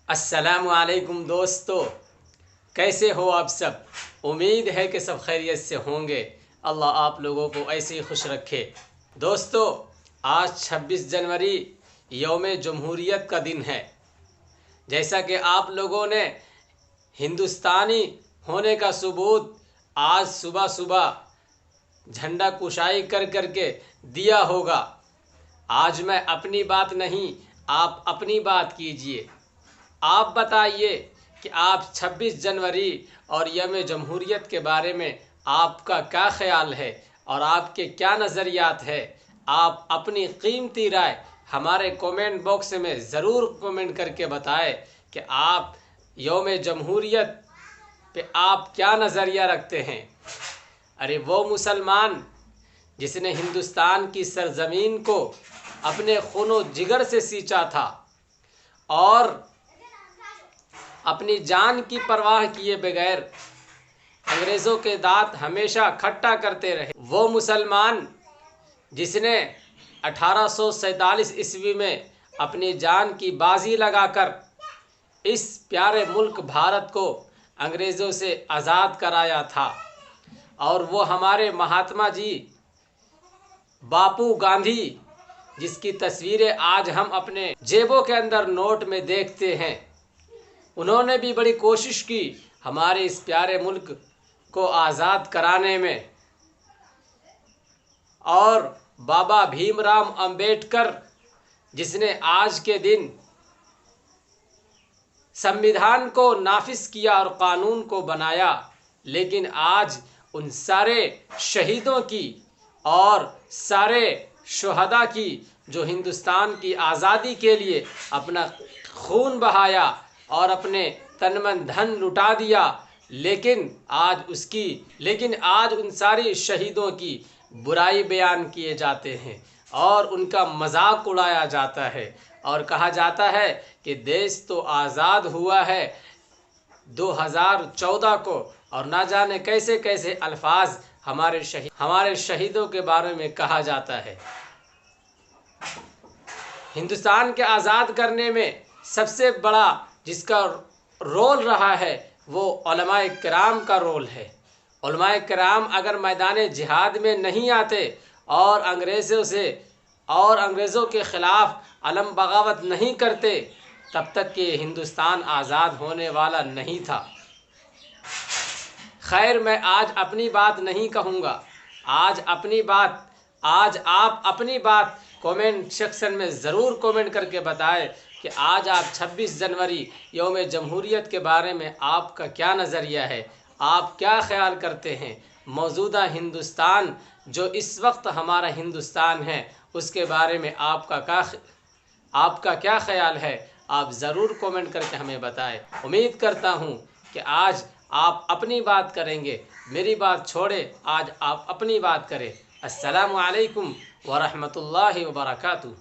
अस्सलामु अलैकुम दोस्तों, कैसे हो आप सब। उम्मीद है कि सब खैरियत से होंगे। अल्लाह आप लोगों को ऐसे ही खुश रखे। दोस्तों, आज 26 जनवरी यौम जमहूरियत का दिन है। जैसा कि आप लोगों ने हिंदुस्तानी होने का सबूत आज सुबह सुबह झंडा कुशाई कर करके दिया होगा। आज मैं अपनी बात नहीं, आप अपनी बात कीजिए। आप बताइए कि आप 26 जनवरी और यौम जमहूरियत के बारे में आपका क्या ख्याल है और आपके क्या नज़रियात है। आप अपनी कीमती राय हमारे कमेंट बॉक्स में ज़रूर कमेंट करके बताएं कि आप यौम जमहूरियत पे आप क्या नज़रिया रखते हैं। अरे वो मुसलमान जिसने हिंदुस्तान की सरज़मीन को अपने खूनो जिगर से सींचा था और अपनी जान की परवाह किए बगैर अंग्रेज़ों के दांत हमेशा खट्टा करते रहे। वो मुसलमान जिसने 1847 ईस्वी में अपनी जान की बाजी लगाकर इस प्यारे मुल्क भारत को अंग्रेज़ों से आज़ाद कराया था। और वो हमारे महात्मा जी बापू गांधी, जिसकी तस्वीरें आज हम अपने जेबों के अंदर नोट में देखते हैं, उन्होंने भी बड़ी कोशिश की हमारे इस प्यारे मुल्क को आज़ाद कराने में। और बाबा भीमराव अंबेडकर जिसने आज के दिन संविधान को नाफिज किया और कानून को बनाया, लेकिन आज उन सारे शहीदों की और सारे शुहदा की जो हिंदुस्तान की आज़ादी के लिए अपना खून बहाया और अपने तन मन धन लुटा दिया, लेकिन आज उन सारी शहीदों की बुराई बयान किए जाते हैं और उनका मजाक उड़ाया जाता है और कहा जाता है कि देश तो आज़ाद हुआ है 2014 को, और ना जाने कैसे कैसे अल्फाज हमारे शहीदों के बारे में कहा जाता है। हिंदुस्तान के आज़ाद करने में सबसे बड़ा जिसका रोल रहा है वो उलमाए किराम का रोल है। उलमाए किराम अगर मैदान जिहाद में नहीं आते और अंग्रेज़ों के ख़िलाफ़ अलम बगावत नहीं करते, तब तक कि हिंदुस्तान आज़ाद होने वाला नहीं था। खैर, मैं आज अपनी बात नहीं कहूँगा। आज आप अपनी बात कमेंट सेक्शन में ज़रूर कमेंट करके बताएं कि आज आप 26 जनवरी यौम जमहूरियत के बारे में आपका क्या नज़रिया है, आप क्या ख्याल करते हैं। मौजूदा हिंदुस्तान जो इस वक्त हमारा हिंदुस्तान है उसके बारे में आपका क्या ख्याल है, आप ज़रूर कमेंट करके हमें बताएं। उम्मीद करता हूँ कि आज आप अपनी बात करेंगे, मेरी बात छोड़े आज आप अपनी बात करें। अस्सलामु अलैकुम व रहमतुल्लाहि व बरकातुहू।